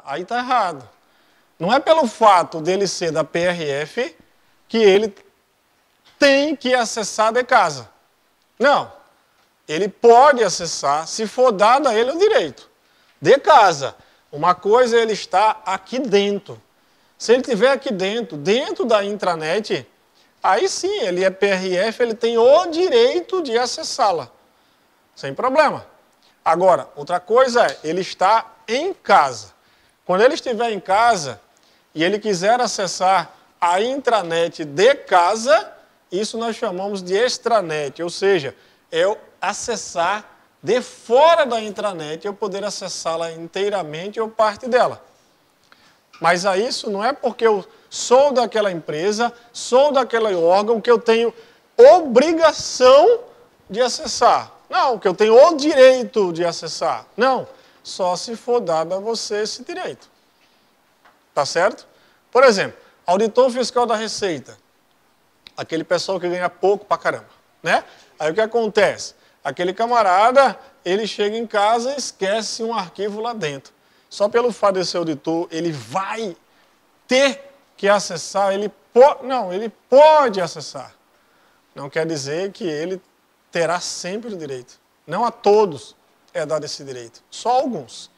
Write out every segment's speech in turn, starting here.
Aí está errado. Não é pelo fato dele ser da PRF que ele tem que acessar de casa. Não. Ele pode acessar se for dado a ele o direito. De casa. Uma coisa é ele estar aqui dentro. Se ele estiver aqui dentro da intranet, aí sim, ele é PRF, ele tem o direito de acessá-la. Sem problema. Agora, outra coisa é, ele está em casa. Quando ele estiver em casa e ele quiser acessar a intranet de casa, isso nós chamamos de extranet, ou seja, é o acessar de fora da intranet, eu poder acessá-la inteiramente ou parte dela. Mas a isso não é porque eu sou daquela empresa, sou daquele órgão que eu tenho obrigação de acessar. Não, que eu tenho o direito de acessar. Não, só se for dado a você esse direito. Tá certo? Por exemplo, auditor fiscal da Receita. Aquele pessoal que ganha pouco pra caramba, né? Aí o que acontece? Aquele camarada, ele chega em casa e esquece um arquivo lá dentro. Só pelo fato de ser auditor, ele vai ter que acessar, ele pode acessar. Não quer dizer que ele terá sempre o direito. Não a todos é dado esse direito. Só alguns.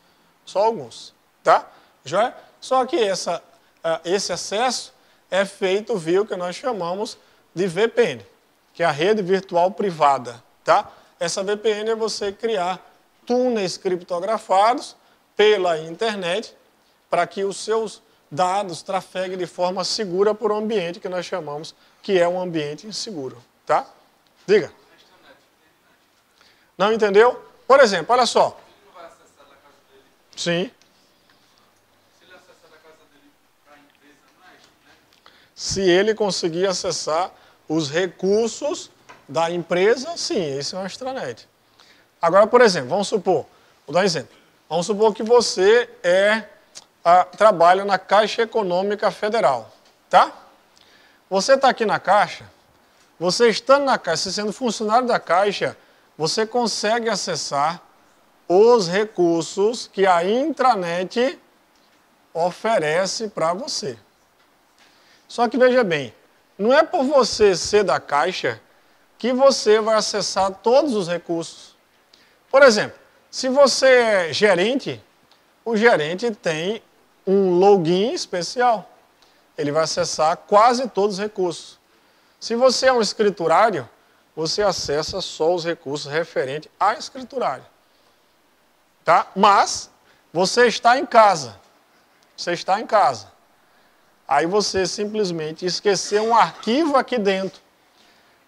Só alguns. Tá? Joia? Só que esse acesso é feito via o que nós chamamos de VPN, que é a rede virtual privada. Tá? Essa VPN é você criar túneis criptografados pela internet para que os seus dados trafeguem de forma segura por um ambiente que nós chamamos que é um ambiente inseguro. Tá? Diga. Não entendeu? Por exemplo, olha só. Ele não vai acessar da casa dele? Sim. Se ele acessar da casa dele para a empresa, não é isso, né? Se ele conseguir acessar os recursos da empresa, sim, isso é uma extranet. Agora, por exemplo, vamos supor, vou dar um exemplo. Vamos supor que você trabalha na Caixa Econômica Federal, tá? Você está aqui na Caixa, você estando na Caixa, sendo funcionário da Caixa, você consegue acessar os recursos que a intranet oferece para você. Só que veja bem, não é por você ser da Caixa que você vai acessar todos os recursos. Por exemplo, se você é gerente, o gerente tem um login especial. Ele vai acessar quase todos os recursos. Se você é um escriturário, você acessa só os recursos referentes a escriturário. Tá? Mas você está em casa. Você está em casa. Aí você simplesmente esqueceu um arquivo aqui dentro.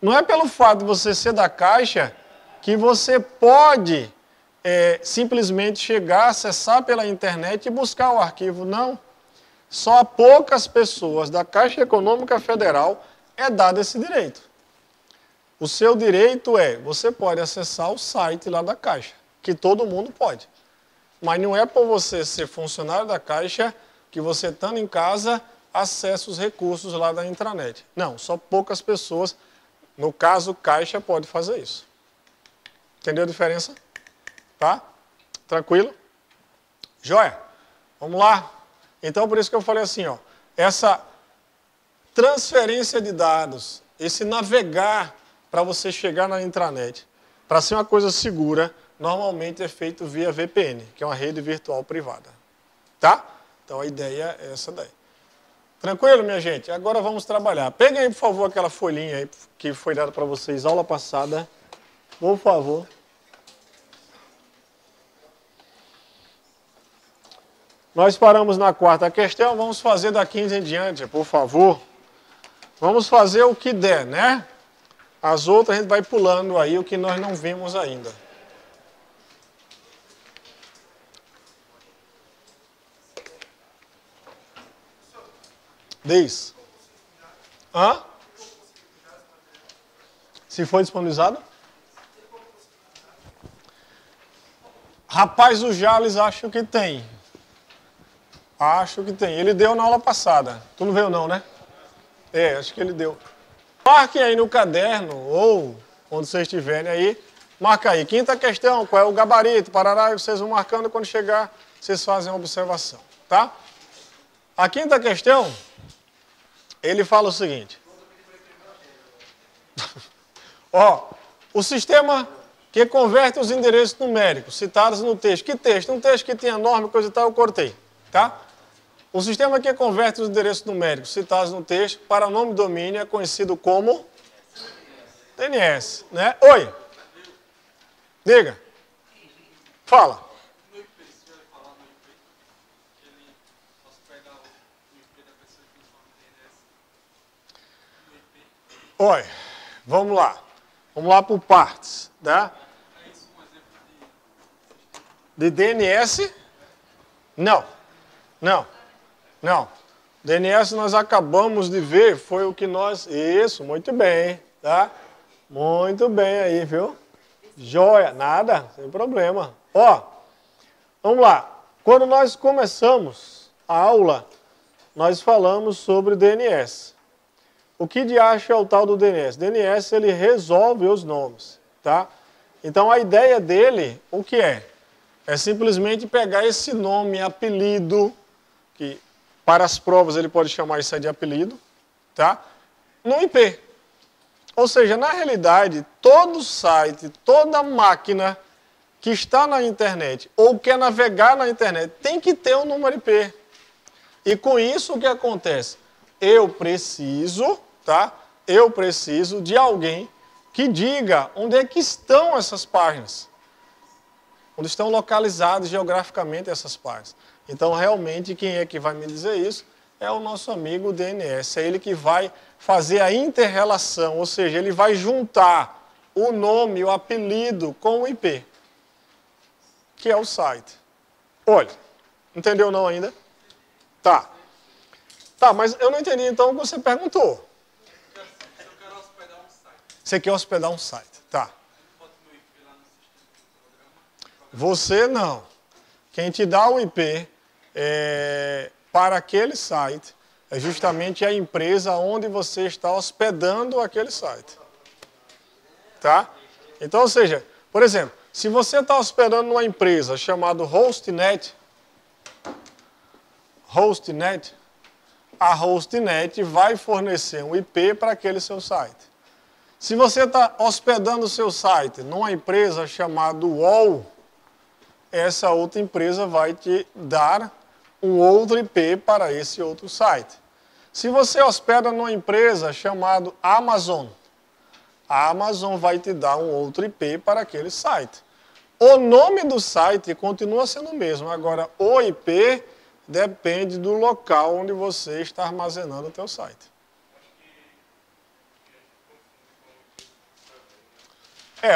Não é pelo fato de você ser da Caixa que você pode simplesmente chegar, acessar pela internet e buscar o arquivo. Não. Só a poucas pessoas da Caixa Econômica Federal é dado esse direito. O seu direito você pode acessar o site lá da Caixa, que todo mundo pode. Mas não é por você ser funcionário da Caixa que você, estando em casa, acessa os recursos lá da intranet. Não, só poucas pessoas, no caso Caixa, pode fazer isso. Entendeu a diferença? Tá? Tranquilo? Joia? Vamos lá? Então, por isso que eu falei assim, ó, essa transferência de dados, esse navegar para você chegar na intranet, para ser uma coisa segura, normalmente é feito via VPN, que é uma rede virtual privada. Tá? Então a ideia é essa daí. Tranquilo, minha gente? Agora vamos trabalhar. Peguem aí, por favor, aquela folhinha aí que foi dada para vocês aula passada. Por favor. Nós paramos na quarta questão, vamos fazer da 15 em diante, por favor. Vamos fazer o que der, né? As outras a gente vai pulando aí o que nós não vimos ainda. Diz. Hã? Se foi disponibilizado? Rapaz, o Jales acho que tem. Acho que tem. Ele deu na aula passada. Tu não veio não, né? Acho que ele deu. Marquem aí no caderno, ou onde vocês estiverem aí, marca aí. Quinta questão, qual é o gabarito, parará, e vocês vão marcando quando chegar vocês fazem uma observação, tá? A quinta questão, ele fala o seguinte. Ó, o sistema que converte os endereços numéricos citados no texto. Que texto? Um texto que tinha norma, coisa e tal, eu cortei, tá? O sistema que converte os endereços numéricos citados no texto para nome domínio é conhecido como DNS, né? Oi. Diga. Fala. No IP, se vai falar no IP, que ele hospeda o IP da pessoa que informa o DNS. No IP. Oi. Vamos lá. Vamos lá por partes, tá? É isso um exemplo De DNS? Não. Não. Não. DNS nós acabamos de ver, foi o que nós... Isso, muito bem, tá? Muito bem aí, viu? Joia, nada, sem problema. Ó, vamos lá. Quando nós começamos a aula, nós falamos sobre DNS. O que de acha é o tal do DNS? DNS, ele resolve os nomes, tá? Então, a ideia dele, o que é? É simplesmente pegar esse nome, apelido, que para as provas ele pode chamar isso aí de apelido, tá? No IP. Ou seja, na realidade, todo site, toda máquina que está na internet ou quer navegar na internet tem que ter um número IP. E com isso o que acontece? Eu preciso, tá? Eu preciso de alguém que diga onde é que estão essas páginas. Onde estão localizadas geograficamente essas páginas. Então, realmente, quem é que vai me dizer isso? É o nosso amigo DNS. É ele que vai fazer a inter-relação, ou seja, ele vai juntar o nome, o apelido com o IP, que é o site. Olha, entendeu não ainda? Tá. Tá, mas eu não entendi então o que você perguntou. Se eu quero hospedar um site, Você quer hospedar um site, tá. eu boto meu IP lá no sistema do programa. Você não. Quem te dá o IP para aquele site é justamente a empresa onde você está hospedando aquele site. Tá? Então, ou seja, por exemplo, se você está hospedando numa empresa chamada HostNet, a HostNet vai fornecer um IP para aquele seu site. Se você está hospedando o seu site numa empresa chamada UOL, essa outra empresa vai te dar um outro IP para esse outro site. Se você hospeda numa empresa chamada Amazon, a Amazon vai te dar um outro IP para aquele site. O nome do site continua sendo o mesmo, agora o IP depende do local onde você está armazenando o teu site.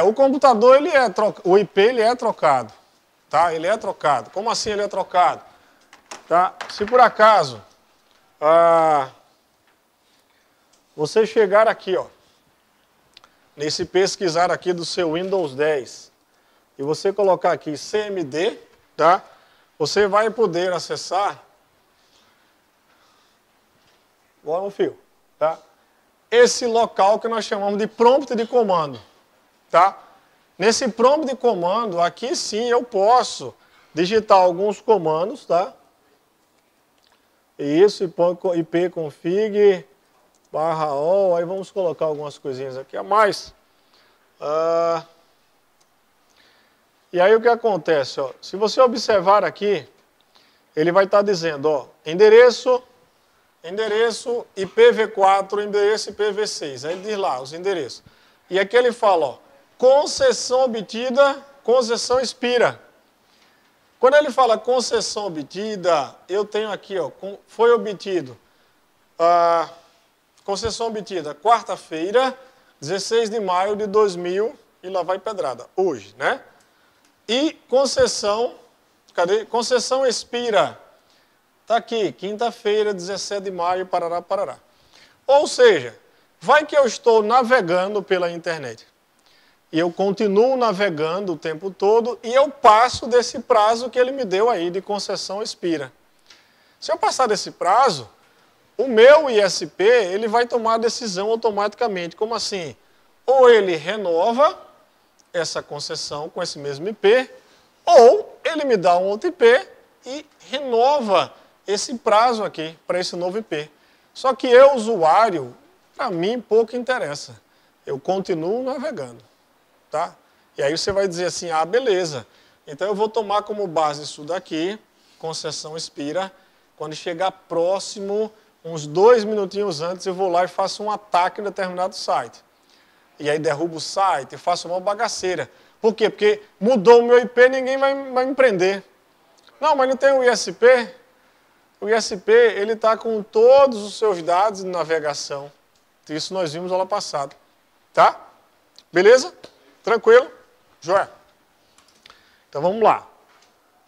O computador, o IP ele é trocado. Tá? Ele é trocado. Como assim ele é trocado? Tá? Se por acaso você chegar aqui, ó, nesse pesquisar aqui do seu Windows 10, e você colocar aqui CMD, tá? Você vai poder acessar, bora no fio, tá? Esse local que nós chamamos de prompt de comando, tá? Nesse prompt de comando, aqui sim eu posso digitar alguns comandos, tá? Isso, ipconfig /all, aí vamos colocar algumas coisinhas aqui a mais. E aí o que acontece? Ó, se você observar aqui, ele vai estar dizendo, ó, endereço IPv4, endereço IPv6. Aí ele diz lá os endereços. E aqui ele fala, ó, concessão obtida, concessão expira. Quando ele fala concessão obtida, eu tenho aqui, ó, foi obtido, concessão obtida quarta-feira, 16 de maio de 2000, e lá vai pedrada, hoje, né? E concessão, cadê? Concessão expira, tá aqui, quinta-feira, 17 de maio, parará, parará. Ou seja, vai que eu estou navegando pela internet. E eu continuo navegando o tempo todo e eu passo desse prazo que ele me deu aí de concessão expira. Se eu passar desse prazo, o meu ISP ele vai tomar a decisão automaticamente. Como assim? Ou ele renova essa concessão com esse mesmo IP, ou ele me dá um outro IP e renova esse prazo aqui para esse novo IP. Só que eu, usuário, para mim pouco interessa. Eu continuo navegando, tá? E aí você vai dizer assim, ah, beleza. Então eu vou tomar como base isso daqui, concessão expira. Quando chegar próximo, uns 2 minutinhos antes, eu vou lá e faço um ataque em determinado site. E aí derrubo o site, faço uma bagaceira. Por quê? Porque mudou o meu IP, ninguém vai me prender. Não, mas não tem o ISP? O ISP, ele está com todos os seus dados de navegação. Isso nós vimos aula passada. Tá? Beleza? Tranquilo? Joia. Então vamos lá.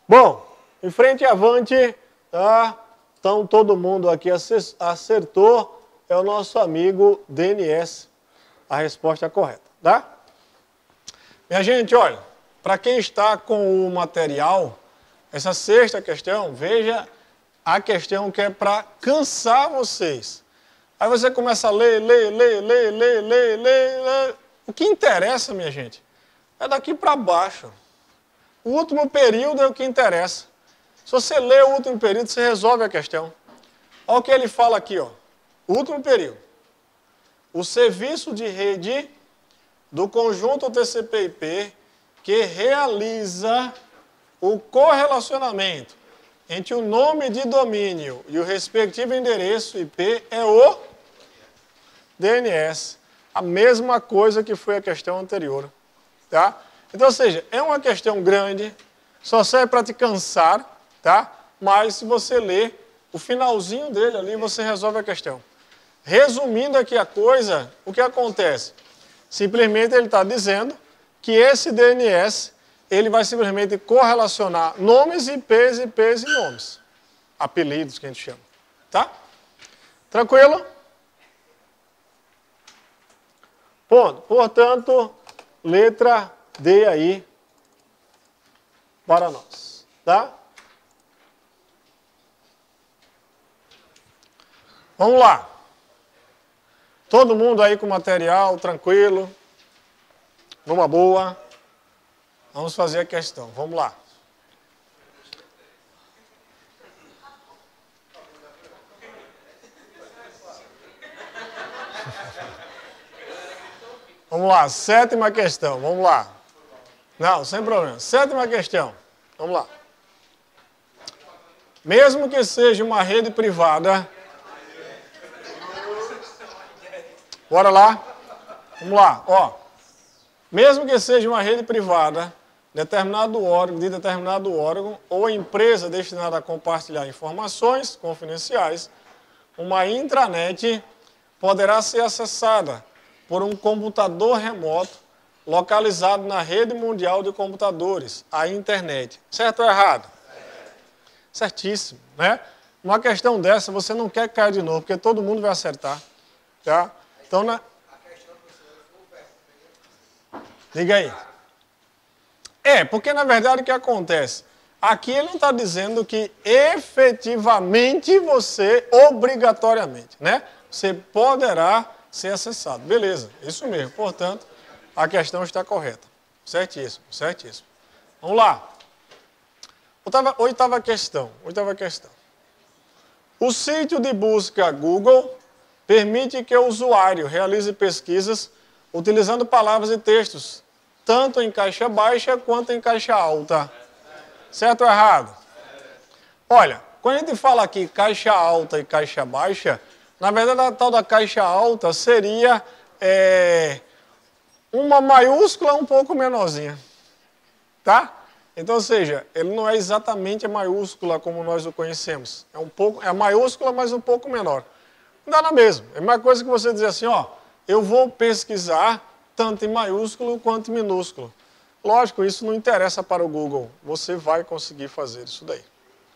Bom, em frente e avante, tá? Então todo mundo aqui acertou. É o nosso amigo DNS. A resposta é correta, tá? Minha gente, olha, para quem está com o material, essa sexta questão, veja a questão que é para cansar vocês. Aí você começa a ler. O que interessa, minha gente, é daqui para baixo. O último período é o que interessa. Se você lê o último período, você resolve a questão. Olha o que ele fala aqui, ó. O último período. O serviço de rede do conjunto TCP/IP que realiza o correlacionamento entre o nome de domínio e o respectivo endereço IP é o DNS. A mesma coisa que foi a questão anterior. Tá? Então, ou seja, é uma questão grande, só serve para te cansar, tá? Mas se você ler o finalzinho dele ali, você resolve a questão. Resumindo aqui a coisa, o que acontece? Simplesmente ele está dizendo que esse DNS, ele vai simplesmente correlacionar nomes, IPs e nomes. Apelidos que a gente chama. Tá? Tranquilo? Ponto. Portanto, letra D aí para nós. Tá? Vamos lá. Todo mundo aí com material, tranquilo. Numa boa. Vamos fazer a questão. Vamos lá. Vamos lá, sétima questão. Vamos lá. Não, sem problema. Sétima questão. Vamos lá. Mesmo que seja uma rede privada... Bora lá? Vamos lá, ó. Mesmo que seja uma rede privada, de determinado órgão ou empresa destinada a compartilhar informações confidenciais, uma intranet poderá ser acessada por um computador remoto localizado na rede mundial de computadores, a internet. Certo ou errado? Certíssimo, né? Uma questão dessa, você não quer cair de novo, porque todo mundo vai acertar, tá? Então, diga aí. Porque na verdade o que acontece? Aqui ele não está dizendo que efetivamente você, obrigatoriamente, né? Você poderá ser acessado. Beleza, isso mesmo. Portanto, a questão está correta. Certíssimo, certíssimo. Vamos lá. Oitava questão. O sítio de busca Google permite que o usuário realize pesquisas utilizando palavras e textos, tanto em caixa baixa quanto em caixa alta. Certo ou errado? Olha, quando a gente fala aqui caixa alta e caixa baixa, na verdade a tal da caixa alta seria uma maiúscula um pouco menorzinha. Tá? Então, ou seja, ele não é exatamente a maiúscula como nós o conhecemos. É a maiúscula, mas um pouco menor. Dá na mesma. É a mesma coisa que você dizer assim, ó, eu vou pesquisar tanto em maiúsculo quanto em minúsculo. Lógico, isso não interessa para o Google. Você vai conseguir fazer isso daí.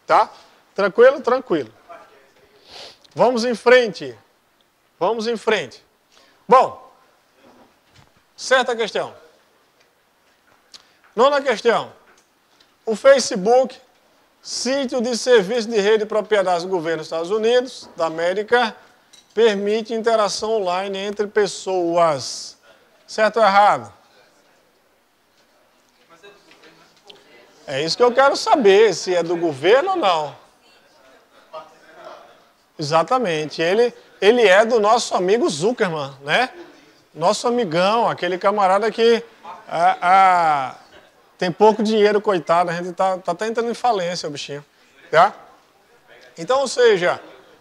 Tá? Tranquilo? Tranquilo. Vamos em frente. Vamos em frente. Bom, certa questão. Nona questão. O Facebook, sítio de serviço de rede de propriedade do governo dos Estados Unidos, da América, permite interação online entre pessoas. Certo ou errado? É isso que eu quero saber, se é do governo ou não. Exatamente. Ele é do nosso amigo Zuckerman, né? Nosso amigão, aquele camarada que tem pouco dinheiro, coitado. A gente tá até entrando em falência, o bichinho. Tá? Então, ou seja,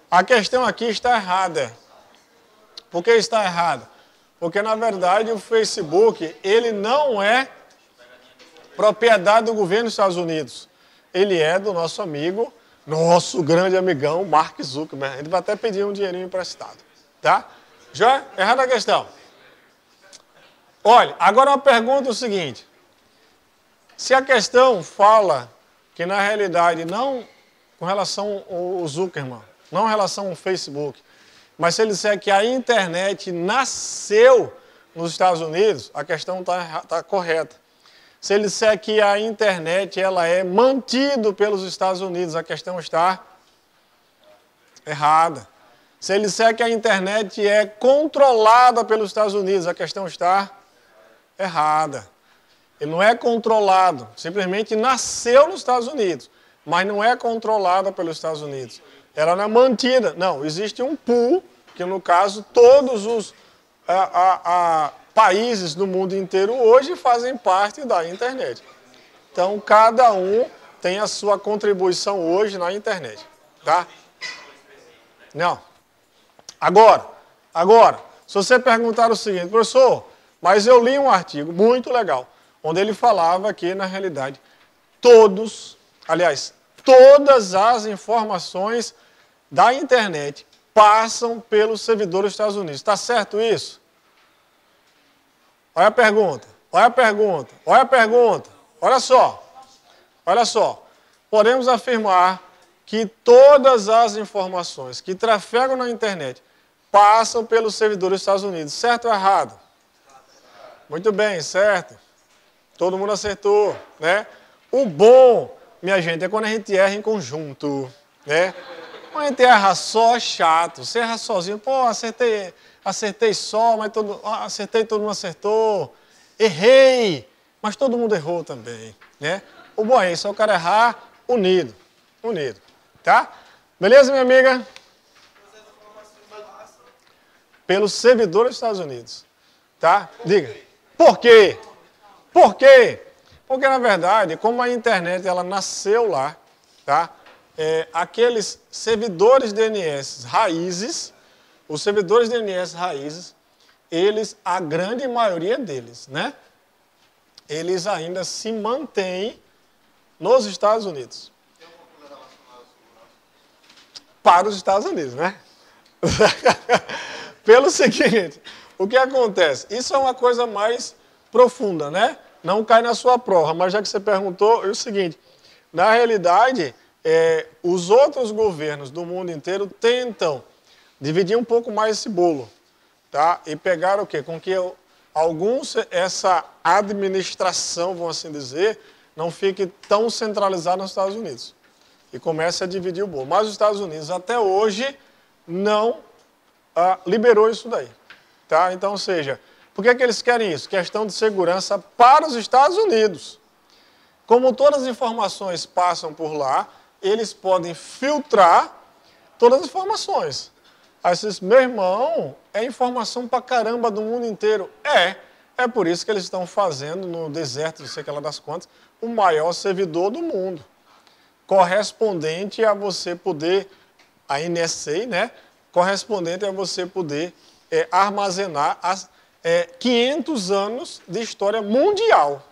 a questão aqui está errada. Por que está errada? Porque, na verdade, o Facebook, ele não é propriedade do governo dos Estados Unidos. Ele é do nosso amigo, nosso grande amigão, Mark Zuckerberg. A gente vai até pedir um dinheirinho emprestado. Tá? Já? Errada a questão. Olha, agora uma pergunta é o seguinte. Se a questão fala que, na realidade, não com relação ao Zuckerman, não em relação ao Facebook, mas se ele disser que a internet nasceu nos Estados Unidos, a questão está correta. Se ele disser que a internet ela é mantida pelos Estados Unidos, a questão está errada. Se ele disser que a internet é controlada pelos Estados Unidos, a questão está errada. Ele não é controlado, simplesmente nasceu nos Estados Unidos, mas não é controlada pelos Estados Unidos. Ela não é mantida. Não, existe um pool, que no caso todos os países do mundo inteiro hoje fazem parte da internet. Então, cada um tem a sua contribuição hoje na internet. Tá? Não. Agora, se você perguntar o seguinte, professor, mas eu li um artigo muito legal, onde ele falava que, na realidade, todas as informações da internet passam pelos servidores dos Estados Unidos. Está certo isso? Olha a pergunta. Olha só. Podemos afirmar que todas as informações que trafegam na internet passam pelos servidores dos Estados Unidos. Certo ou errado? Muito bem, certo. Todo mundo acertou, né? O bom, minha gente, é quando a gente erra em conjunto, né? Quando a gente erra só, é chato. Você erra sozinho, pô, acertei só, mas acertei, todo mundo acertou. Errei, mas todo mundo errou também, né? O bom é isso, é o cara errar unido, tá? Beleza, minha amiga? Pelos servidores dos Estados Unidos, tá? Diga. Por quê? Porque, na verdade, como a internet ela nasceu lá, tá? Aqueles servidores DNS raízes, os servidores DNS raízes, eles, a grande maioria deles, né? Eles ainda se mantêm nos Estados Unidos. Para os Estados Unidos, né? Pelo seguinte, o que acontece? Isso é uma coisa mais profunda, né? Não cai na sua prova, mas já que você perguntou, é o seguinte, na realidade, os outros governos do mundo inteiro tentam dividir um pouco mais esse bolo, tá? E pegar o quê? Com que essa administração, vamos assim dizer, não fique tão centralizada nos Estados Unidos. E comece a dividir o bolo. Mas os Estados Unidos, até hoje, não liberou isso daí. Tá? Então, ou seja, por que eles querem isso? Questão de segurança para os Estados Unidos. Como todas as informações passam por lá, eles podem filtrar todas as informações. Aí você diz, meu irmão, é informação pra caramba do mundo inteiro. É por isso que eles estão fazendo no deserto, não sei o que lá das contas, o maior servidor do mundo. Correspondente a você poder, a NSA, né? Correspondente a você poder armazenar 500 anos de história mundial.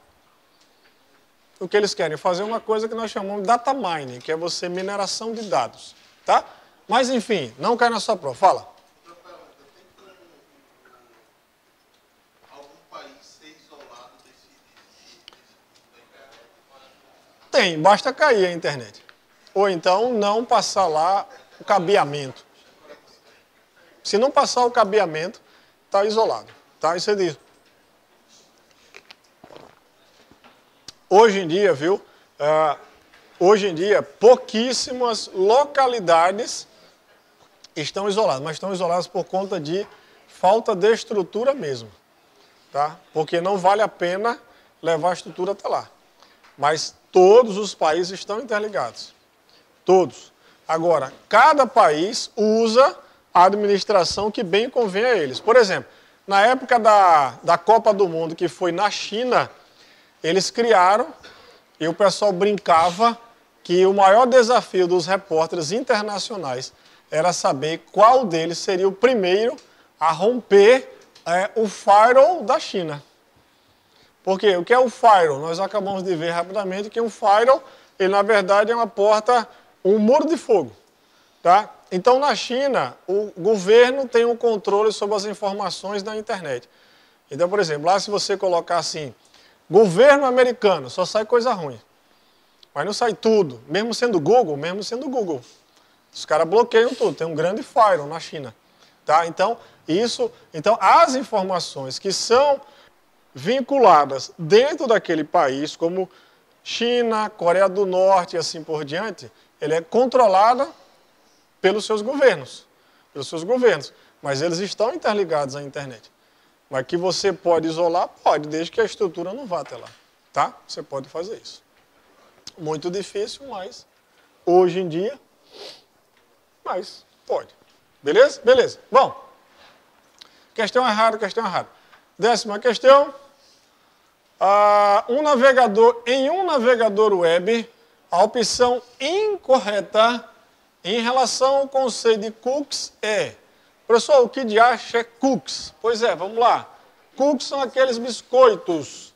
O que eles querem? Fazer uma coisa que nós chamamos de data mining, que é você mineração de dados. Tá? Mas, enfim, não cai na sua prova. Fala. Outra pergunta. Tem como algum país ser isolado desse da internet? Tem, basta cair a internet. Ou então não passar lá o cabeamento. Se não passar o cabeamento, está isolado. Tá? Isso é disso. Hoje em dia, viu? Hoje em dia, pouquíssimas localidades estão isoladas, mas estão isoladas por conta de falta de estrutura mesmo. Tá? Porque não vale a pena levar a estrutura até lá. Mas Todos os países estão interligados. Todos. Agora, cada país usa a administração que bem convém a eles. Por exemplo, na época da Copa do Mundo, que foi na China, eles criaram, e o pessoal brincava, que o maior desafio dos repórteres internacionais era saber qual deles seria o primeiro a romper o firewall da China. Porque o que é o firewall? Nós acabamos de ver rapidamente que um firewall, ele na verdade é uma porta, um muro de fogo. Tá? Então, na China, o governo tem um controle sobre as informações da internet. Então, por exemplo, lá se você colocar assim, governo americano, só sai coisa ruim. Mas não sai tudo, mesmo sendo Google, Os caras bloqueiam tudo, tem um grande firewall na China. Tá? Então, as informações que são vinculadas dentro daquele país, como China, Coreia do Norte e assim por diante, ele é controlada pelos seus governos. Mas eles estão interligados à internet. Mas que você pode isolar, pode, desde que a estrutura não vá até lá. Tá? Você pode fazer isso. Muito difícil, mas hoje em dia, mas pode. Beleza? Beleza. Bom, questão errada. 10ª questão. Em um navegador web, a opção incorreta em relação ao conceito de cookies é... Professor, o que de acha é cookies? Pois é, vamos lá. Cookies são aqueles biscoitos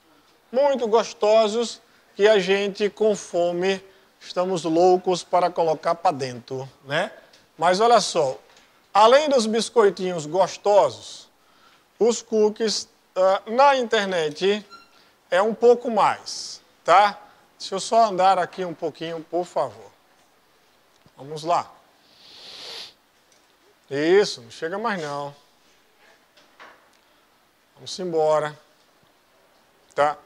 muito gostosos que a gente, com fome, estamos loucos para colocar para dentro, né? Mas olha só, além dos biscoitinhos gostosos, os cookies na internet é um pouco mais, tá? Deixa eu só andar aqui um pouquinho, por favor. Vamos lá. Isso, não chega mais não. Vamos embora. Tá?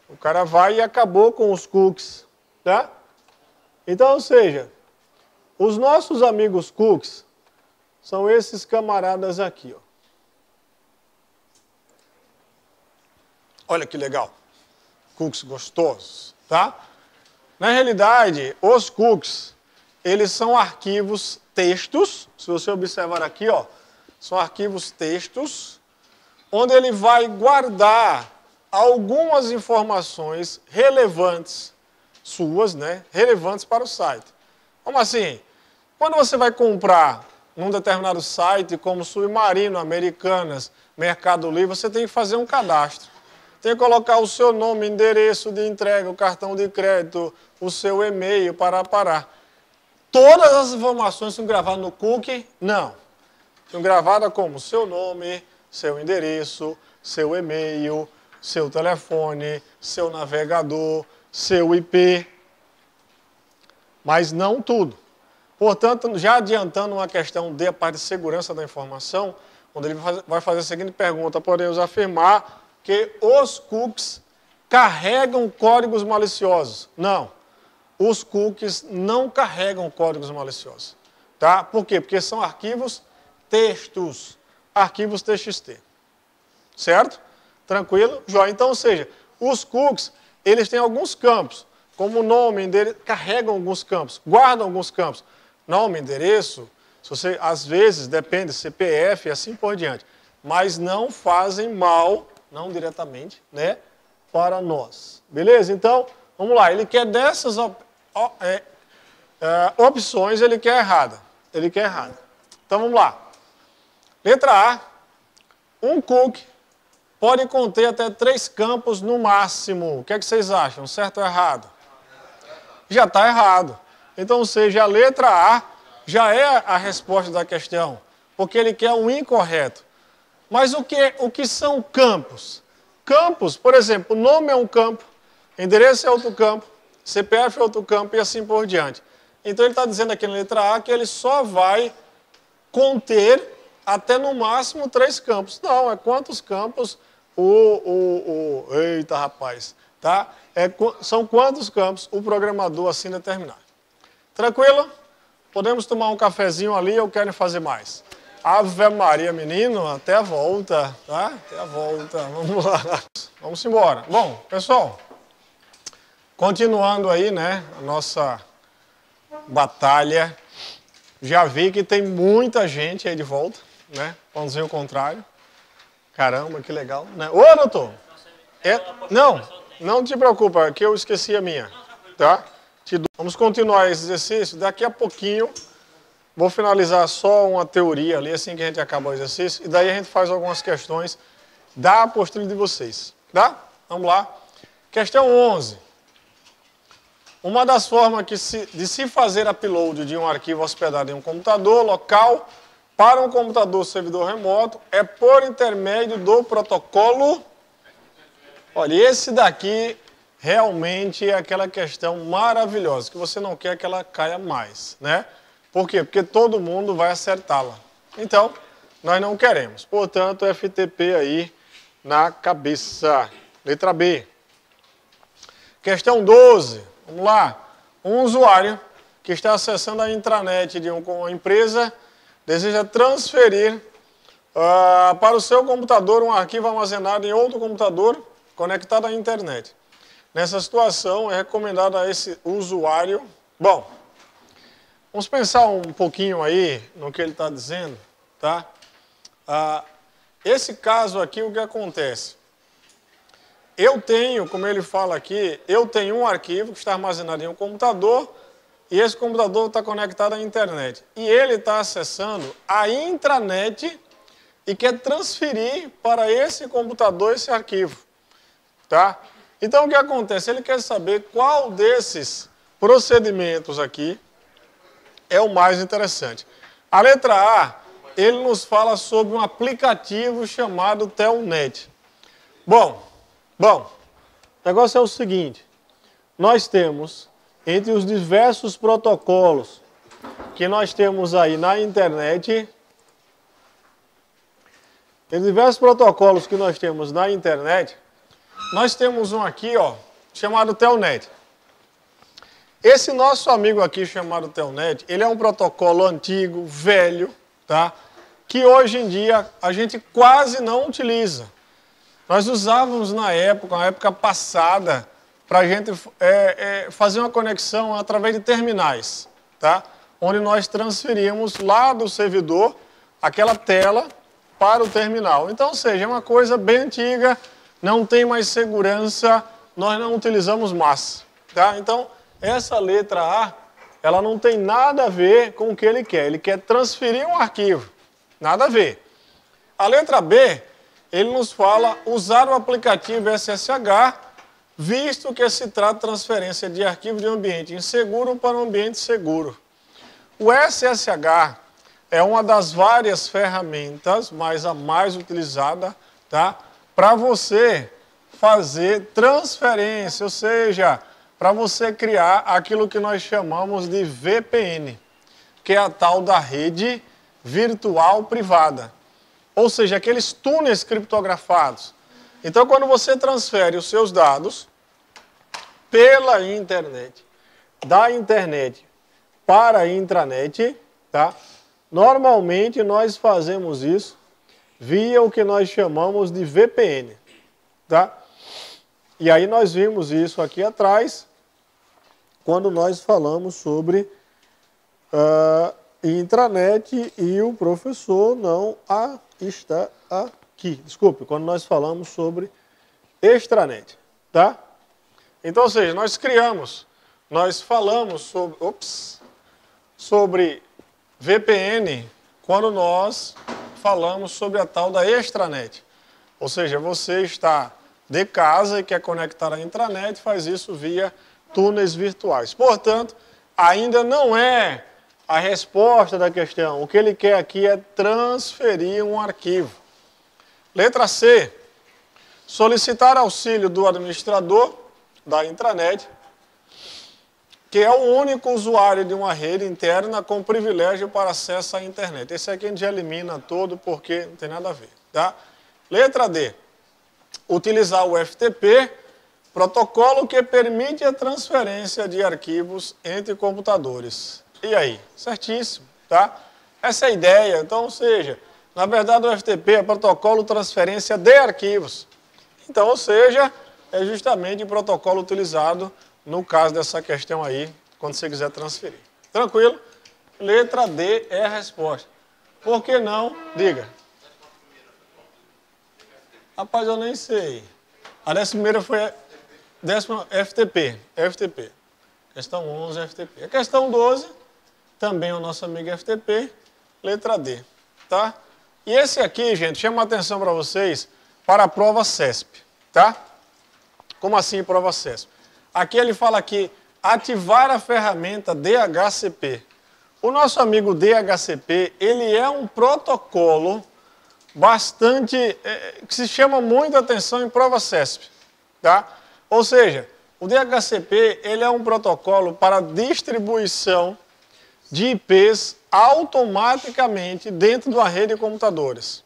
O cara vai e acabou com os cookies, tá? Então, ou seja, os nossos amigos cookies são esses camaradas aqui, ó. Olha que legal. Cookies gostosos, tá? Na realidade, os cookies, eles são arquivos textos, se você observar aqui, ó, são arquivos textos, onde ele vai guardar algumas informações relevantes suas, né, relevantes para o site. Como assim? Quando você vai comprar num determinado site, como Submarino, Americanas, Mercado Livre, você tem que fazer um cadastro. Tem que colocar o seu nome, endereço de entrega, o cartão de crédito, o seu e-mail, parar. Todas as informações são gravadas no cookie? Não. São gravadas como seu nome, seu endereço, seu e-mail, seu telefone, seu navegador, seu IP. Mas não tudo. Portanto, já adiantando uma questão de parte de segurança da informação, onde ele vai fazer a seguinte pergunta: podemos afirmar que os cookies carregam códigos maliciosos? Não. Os cookies não carregam códigos maliciosos. Tá? Por quê? Porque são arquivos textos, arquivos TXT. Certo? Tranquilo? Joia. Então, ou seja, os cookies, eles têm alguns campos, como nome, endereço, carregam alguns campos, guardam alguns campos. Nome, endereço, se você, às vezes, depende, CPF e assim por diante. Mas não fazem mal, não diretamente, né, para nós. Beleza? Então, vamos lá. Ele quer dessas opções, ele quer errada. Então, vamos lá. Letra A. Um cookie pode conter até 3 campos no máximo. O que é que vocês acham? Certo ou errado? Já está errado. Então, ou seja, a letra A já é a resposta da questão, porque ele quer um incorreto. Mas o que são campos? Campos, por exemplo, nome é um campo, endereço é outro campo, CPF é outro campo e assim por diante. Então ele está dizendo aqui na letra A que ele só vai conter até no máximo 3 campos. Não, é quantos campos eita rapaz, tá? São quantos campos o programador assim determinar. Tranquilo? Podemos tomar um cafezinho ali ou querem fazer mais? Ave Maria, menino, até a volta, tá? Até a volta, vamos lá. Vamos embora. Bom, pessoal, Continuando aí, né, a nossa batalha. Já vi que tem muita gente aí de volta, né? Vamos dizer o contrário. Caramba, que legal, né? Ô, doutor! Não te preocupa, que eu esqueci a minha, tá? Vamos continuar esse exercício. Daqui a pouquinho, vou finalizar só uma teoria ali, assim que a gente acaba o exercício, e daí a gente faz algumas questões da apostila de vocês, tá? Vamos lá. Questão 11. Uma das formas de se fazer upload de um arquivo hospedado em um computador local para um computador servidor remoto é por intermédio do protocolo. Olha, esse daqui realmente é aquela questão maravilhosa, que você não quer que ela caia mais, né? Por quê? Porque todo mundo vai acertá-la. Então, nós não queremos. Portanto, FTP aí na cabeça. Letra B. Questão 12. Vamos lá. Um usuário que está acessando a intranet de uma empresa deseja transferir para o seu computador um arquivo armazenado em outro computador conectado à internet. Nessa situação, é recomendado a esse usuário... Bom, vamos pensar um pouquinho aí no que ele está dizendo, tá? Esse caso aqui, o que acontece? Eu tenho, como ele fala aqui, eu tenho um arquivo que está armazenado em um computador e esse computador está conectado à internet. E ele está acessando a intranet e quer transferir para esse computador esse arquivo, tá? Então, o que acontece? Ele quer saber qual desses procedimentos aqui é o mais interessante. A letra A, ele nos fala sobre um aplicativo chamado Telnet. Bom, o negócio é o seguinte, nós temos, entre os diversos protocolos que nós temos aí na internet, nós temos um aqui, ó, chamado Telnet. Esse nosso amigo aqui chamado Telnet, ele é um protocolo antigo, velho, tá? Que hoje em dia a gente quase não utiliza. Nós usávamos na época passada, para a gente fazer uma conexão através de terminais, tá? Onde nós transferíamos lá do servidor aquela tela para o terminal. Então, ou seja, é uma coisa bem antiga, não tem mais segurança, nós não utilizamos mais, tá? Então, essa letra A, ela não tem nada a ver com o que ele quer transferir um arquivo, nada a ver. A letra B, ele nos fala usar o aplicativo SSH, visto que se trata de transferência de arquivo de um ambiente inseguro para um ambiente seguro. O SSH é uma das várias ferramentas, mas a mais utilizada, tá? Para você fazer transferência, ou seja, para você criar aquilo que nós chamamos de VPN, que é a tal da rede virtual privada. Ou seja, aqueles túneis criptografados. Então, quando você transfere os seus dados pela internet, da internet para a intranet, tá? Normalmente nós fazemos isso via o que nós chamamos de VPN, tá? E aí nós vimos isso aqui atrás, quando nós falamos sobre intranet e o professor não está aqui. Desculpe, quando nós falamos sobre extranet, tá? Então, ou seja, nós falamos sobre VPN quando nós falamos sobre a tal da extranet. Ou seja, você está de casa e quer conectar a intranet, faz isso via túneis virtuais. Portanto, ainda não é a resposta da questão. O que ele quer aqui é transferir um arquivo. Letra C. Solicitar auxílio do administrador da intranet, que é o único usuário de uma rede interna com privilégio para acesso à internet. Esse aqui a gente já elimina todo porque não tem nada a ver, tá? Letra D. Utilizar o FTP, protocolo que permite a transferência de arquivos entre computadores. E aí? Certíssimo, tá? Essa é a ideia. Então, ou seja, na verdade o FTP é protocolo de transferência de arquivos. Então, ou seja, é justamente o protocolo utilizado no caso dessa questão aí, quando você quiser transferir. Tranquilo? Letra D é a resposta. Por que não? Diga. Rapaz, eu nem sei. A 11ª foi a 10ª FTP. FTP. Questão 11, FTP. A questão 12, também é o nosso amigo FTP, letra D. Tá? E esse aqui, gente, chama a atenção para vocês para a prova CESP. Tá? Como assim prova CESP? Aqui ele fala aqui, ativar a ferramenta DHCP. O nosso amigo DHCP, ele é um protocolo bastante, que se chama muita atenção em prova CESP. Tá? Ou seja, o DHCP, ele é um protocolo para distribuição de IPs automaticamente dentro de uma rede de computadores.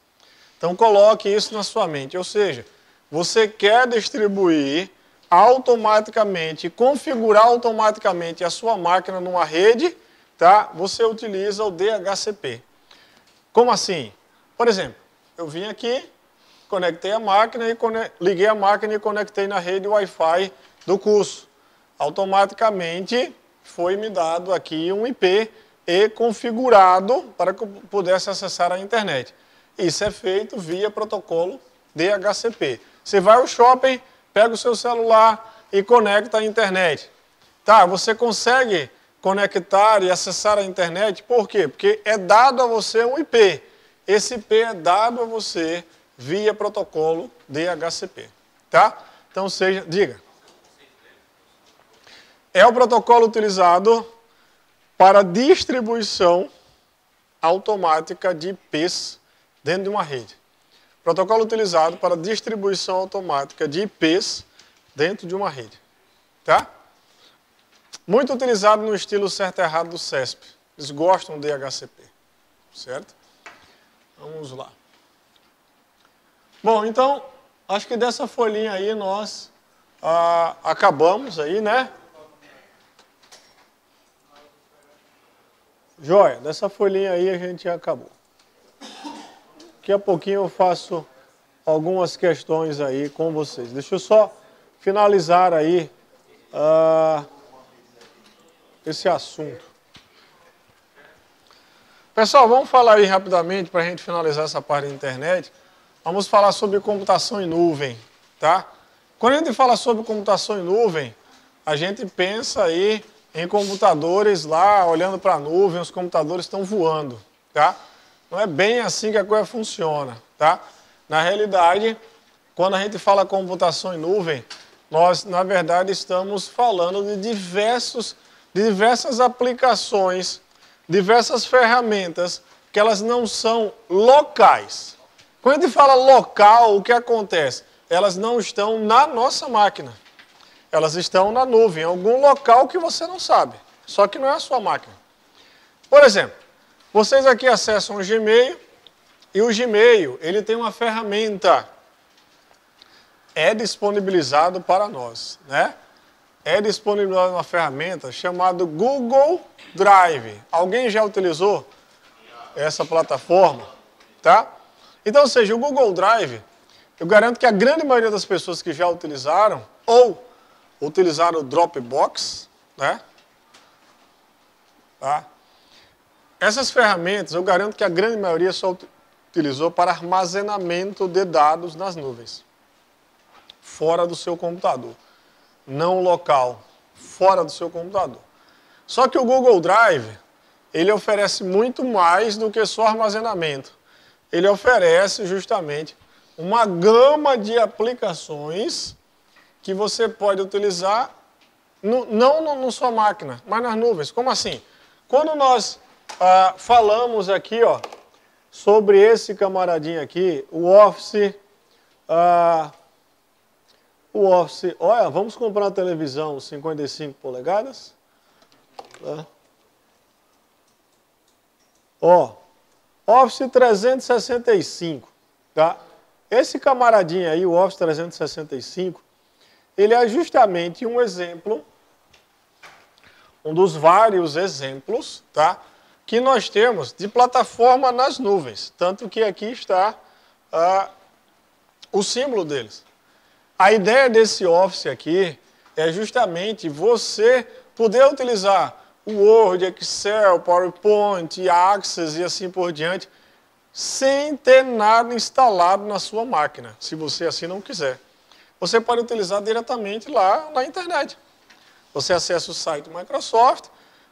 Então coloque isso na sua mente, ou seja, você quer distribuir automaticamente, configurar automaticamente a sua máquina numa rede, tá? Você utiliza o DHCP. Como assim? Por exemplo, eu vim aqui, conectei a máquina e liguei a máquina e conectei na rede Wi-Fi do curso. Automaticamente foi me dado aqui um IP e configurado para que eu pudesse acessar a internet. Isso é feito via protocolo DHCP. Você vai ao shopping, pega o seu celular e conecta à internet. Tá, você consegue conectar e acessar a internet, por quê? Porque é dado a você um IP. Esse IP é dado a você via protocolo DHCP. Tá? Então, diga. É o protocolo utilizado para distribuição automática de IPs dentro de uma rede. Protocolo utilizado para distribuição automática de IPs dentro de uma rede. Tá? Muito utilizado no estilo certo e errado do CESP. Eles gostam de DHCP. Certo? Vamos lá. Bom, então, acho que dessa folhinha aí nós acabamos aí, né? Joia, dessa folhinha aí a gente acabou. Daqui a pouquinho eu faço algumas questões aí com vocês. Deixa eu só finalizar aí esse assunto. Pessoal, vamos falar aí rapidamente para a gente finalizar essa parte da internet. Vamos falar sobre computação em nuvem, tá? Quando a gente fala sobre computação em nuvem, a gente pensa aí em computadores lá, olhando para a nuvem, os computadores estão voando, tá? Não é bem assim que a coisa funciona, tá? Na realidade, quando a gente fala computação em nuvem, nós, na verdade, estamos falando de diversas aplicações, diversas ferramentas que elas não são locais. Quando a gente fala local, o que acontece? Elas não estão na nossa máquina. Elas estão na nuvem, em algum local que você não sabe. Só que não é a sua máquina. Por exemplo, vocês aqui acessam o Gmail e o Gmail, ele tem uma ferramenta. É disponibilizado para nós, né? É disponibilizado uma ferramenta chamada Google Drive. Alguém já utilizou essa plataforma? Tá? Então, ou seja, o Google Drive, eu garanto que a grande maioria das pessoas que já utilizaram, ou utilizaram o Dropbox, né? Tá? Essas ferramentas, eu garanto que a grande maioria só utilizou para armazenamento de dados nas nuvens. Fora do seu computador. Não local. Fora do seu computador. Só que o Google Drive, ele oferece muito mais do que só armazenamento. Ele oferece justamente uma gama de aplicações que você pode utilizar, não na sua máquina, mas nas nuvens. Como assim? Quando nós falamos aqui, ó, sobre esse camaradinho aqui, o Office, olha, vamos comprar uma televisão 55 polegadas. Tá? Ó, Office 365, tá? Esse camaradinho aí, o Office 365, ele é justamente um exemplo, um dos vários exemplos, tá? Que nós temos de plataforma nas nuvens. Tanto que aqui está o símbolo deles. A ideia desse Office aqui é justamente você poder utilizar o Word, Excel, PowerPoint, Access e assim por diante, sem ter nada instalado na sua máquina, se você assim não quiser. Você pode utilizar diretamente lá na internet. Você acessa o site Microsoft,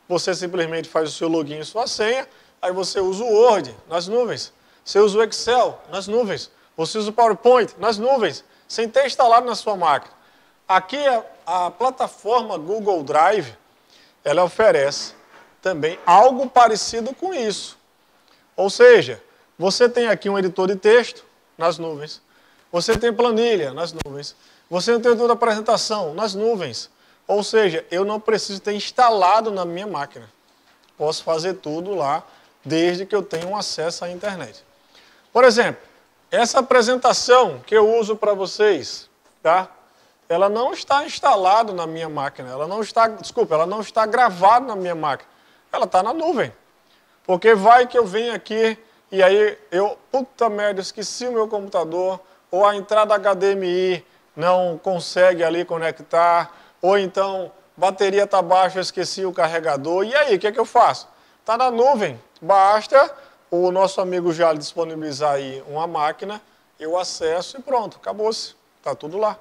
você simplesmente faz o seu login e sua senha, aí você usa o Word nas nuvens, você usa o Excel nas nuvens, você usa o PowerPoint nas nuvens, sem ter instalado na sua máquina. Aqui a plataforma Google Drive, ela oferece também algo parecido com isso. Ou seja, você tem aqui um editor de texto nas nuvens, você tem planilha nas nuvens, você tem toda a apresentação nas nuvens. Ou seja, eu não preciso ter instalado na minha máquina. Posso fazer tudo lá, desde que eu tenha um acesso à internet. Por exemplo, essa apresentação que eu uso para vocês, tá? Ela não está instalada na minha máquina. Ela não está gravada na minha máquina. Ela está na nuvem. Porque vai que eu venho aqui e aí puta merda, eu esqueci o meu computador, ou a entrada HDMI não consegue ali conectar, ou então bateria está baixa, eu esqueci o carregador. E aí, o que é que eu faço? Está na nuvem. Basta o nosso amigo já disponibilizar aí uma máquina, eu acesso e pronto, acabou-se. Está tudo lá.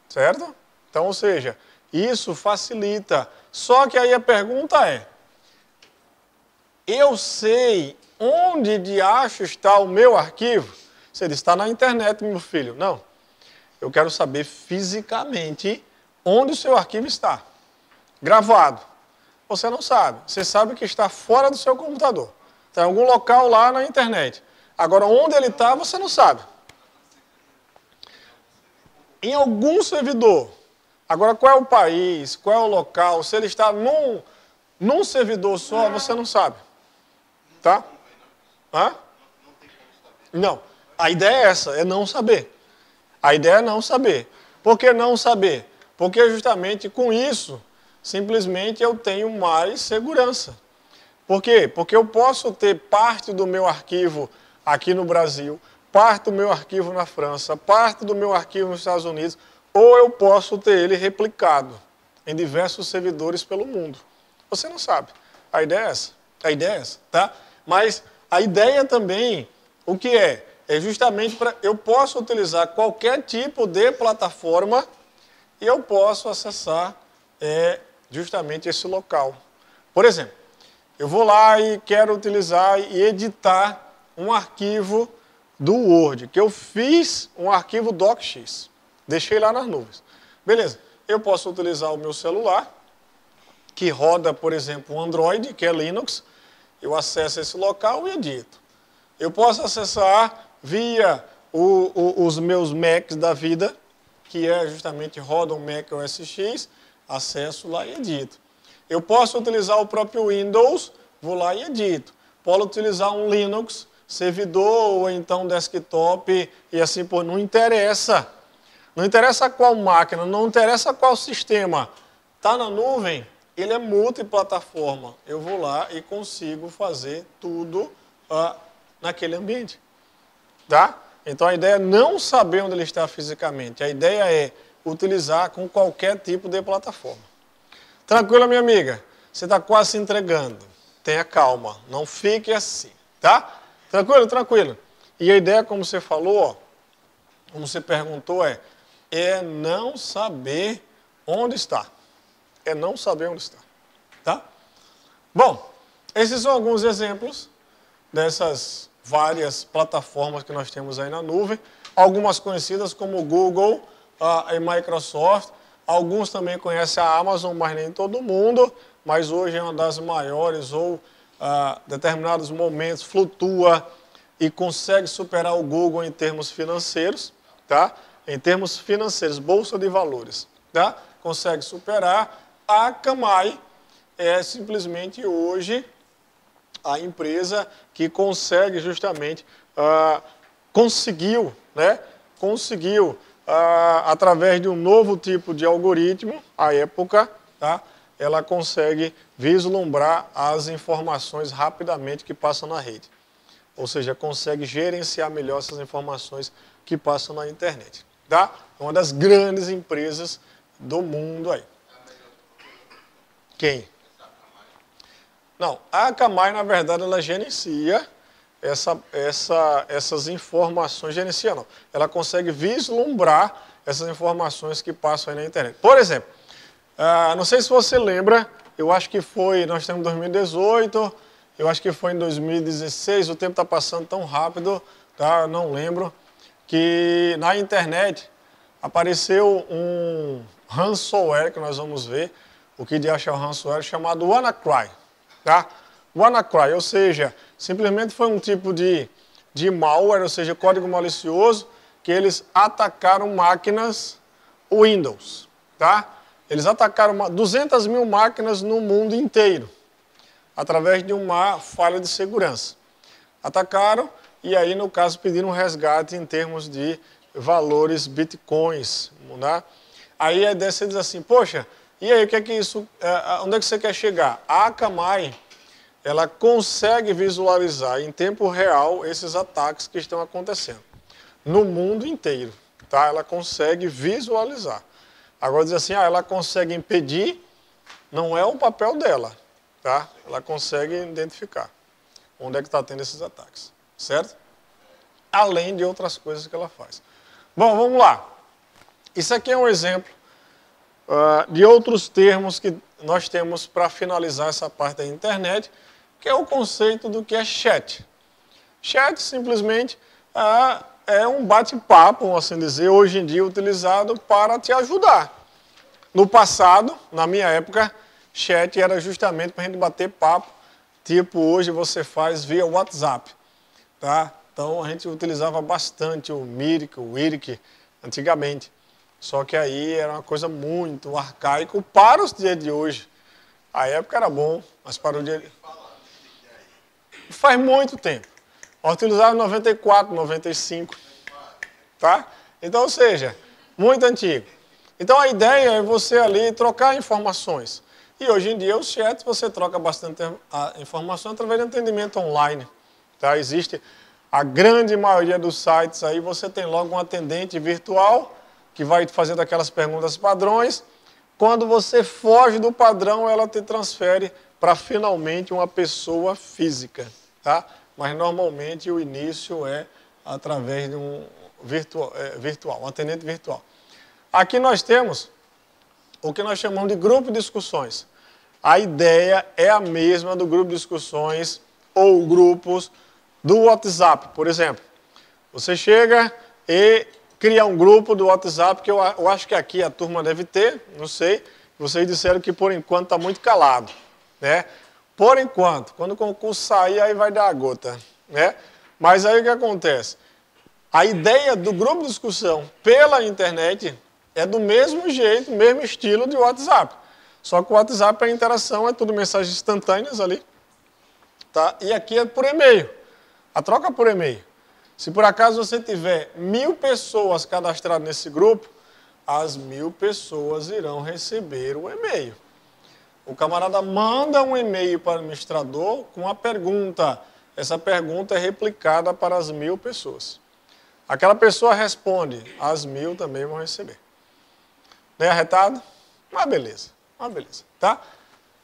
Certo? Então, ou seja, isso facilita. Só que aí a pergunta é, eu sei onde de acho está o meu arquivo? Você diz, está na internet, meu filho. Não. Eu quero saber fisicamente onde o seu arquivo está. Gravado. Você não sabe. Você sabe que está fora do seu computador. Está em algum local lá na internet. Agora, onde ele está, você não sabe. Em algum servidor. Agora, qual é o país, qual é o local, se ele está num servidor só, você não sabe. Tá? Hã? Não. A ideia é essa, é não saber. A ideia é não saber. Por que não saber? Porque justamente com isso, simplesmente eu tenho mais segurança. Por quê? Porque eu posso ter parte do meu arquivo aqui no Brasil, parte do meu arquivo na França, parte do meu arquivo nos Estados Unidos, ou eu posso ter ele replicado em diversos servidores pelo mundo. Você não sabe. A ideia é essa. A ideia é essa, tá? Mas a ideia também, o que é? É justamente para eu posso utilizar qualquer tipo de plataforma e eu posso acessar justamente esse local. Por exemplo, eu vou lá e quero utilizar e editar um arquivo do Word, que eu fiz um arquivo docx, deixei lá nas nuvens. Beleza, eu posso utilizar o meu celular, que roda, por exemplo, um Android, que é Linux, eu acesso esse local e edito. Eu posso acessar via os meus Macs da vida, que é justamente roda um Mac OS X, acesso lá e edito. Eu posso utilizar o próprio Windows, vou lá e edito. Posso utilizar um Linux, servidor ou então desktop e assim por. Não interessa. Não interessa qual máquina, não interessa qual sistema. Está na nuvem, ele é multiplataforma. Eu vou lá e consigo fazer tudo naquele ambiente. Tá? Então a ideia é não saber onde ele está fisicamente. A ideia é utilizar com qualquer tipo de plataforma. Tranquilo, minha amiga? Você está quase se entregando. Tenha calma, não fique assim, tá? Tranquilo, tranquilo. E a ideia, como você falou, ó, como você perguntou, é não saber onde está. É não saber onde está, tá? Bom, esses são alguns exemplos dessas várias plataformas que nós temos aí na nuvem. Algumas conhecidas como Google e Microsoft. Alguns também conhecem a Amazon, mas nem todo mundo. Mas hoje é uma das maiores ou determinados momentos flutua e consegue superar o Google em termos financeiros, tá? Em termos financeiros, bolsa de valores, tá? Consegue superar. A Akamai é simplesmente hoje a empresa que consegue justamente, conseguiu, através de um novo tipo de algoritmo, à época, tá? Ela consegue vislumbrar as informações rapidamente que passam na rede. Ou seja, consegue gerenciar melhor essas informações que passam na internet. Tá? É uma das grandes empresas do mundo aí. Quem? Não, a Akamai, na verdade, ela gerencia essas informações, gerencia não. Ela consegue vislumbrar essas informações que passam aí na internet. Por exemplo, não sei se você lembra, eu acho que foi, nós temos 2018, eu acho que foi em 2016, o tempo está passando tão rápido, tá? Eu não lembro, que na internet apareceu um ransomware, que nós vamos ver, o que de achar o ransomware, chamado WannaCry. Tá? WannaCry, ou seja, simplesmente foi um tipo de malware, ou seja, código malicioso, que eles atacaram máquinas Windows. Tá? Eles atacaram 200 mil máquinas no mundo inteiro, através de uma falha de segurança. Atacaram e aí, no caso, pediram um resgate em termos de valores bitcoins. Né? Aí a ideia você diz assim, poxa, e aí, o que é que isso, onde é que você quer chegar? A Akamai, ela consegue visualizar em tempo real esses ataques que estão acontecendo no mundo inteiro. Tá? Ela consegue visualizar. Agora diz assim, ela consegue impedir, não é o papel dela. Tá? Ela consegue identificar onde é que está tendo esses ataques. Certo? Além de outras coisas que ela faz. Bom, vamos lá. Isso aqui é um exemplo de outros termos que nós temos para finalizar essa parte da internet, que é o conceito do que é chat. Chat simplesmente é um bate-papo, vamos assim dizer, hoje em dia utilizado para te ajudar. No passado, na minha época, chat era justamente para a gente bater papo, tipo hoje você faz via WhatsApp. Tá? Então a gente utilizava bastante o Mirk, o Wirk, antigamente. Só que aí era uma coisa muito arcaico para os dias de hoje. A época era bom, mas para o dia de... Faz muito tempo. Nós utilizávamos 94, 95. Tá? Então, ou seja, muito antigo. Então a ideia é você ali trocar informações. E hoje em dia os chats você troca bastante informação através de atendimento online. Tá? Existe a grande maioria dos sites aí, você tem logo um atendente virtual que vai fazendo aquelas perguntas padrões. Quando você foge do padrão, ela te transfere para finalmente uma pessoa física. Tá? Mas normalmente o início é através de um virtual, um atendente virtual. Aqui nós temos o que nós chamamos de grupo de discussões. A ideia é a mesma do grupo de discussões ou grupos do WhatsApp, por exemplo. Você chega e cria um grupo do WhatsApp, que eu acho que aqui a turma deve ter, não sei. Vocês disseram que por enquanto está muito calado. Né? Por enquanto, quando o concurso sair, aí vai dar a gota. Né? Mas aí o que acontece? A ideia do grupo de discussão pela internet é do mesmo jeito, mesmo estilo de WhatsApp. Só que o WhatsApp, a interação é tudo mensagens instantâneas ali. Tá? E aqui é por e-mail. A troca por e-mail. Se por acaso você tiver 1000 pessoas cadastradas nesse grupo, as 1000 pessoas irão receber o e-mail. O camarada manda um e-mail para o administrador com uma pergunta. Essa pergunta é replicada para as 1000 pessoas. Aquela pessoa responde, as 1000 também vão receber. Nem arretado? Mas beleza, tá?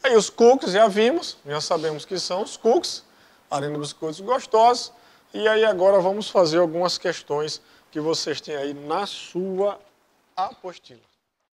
Aí os cookies já vimos, já sabemos que são os cookies, além dos biscoitos gostosos. E aí agora vamos fazer algumas questões que vocês têm aí na sua apostila.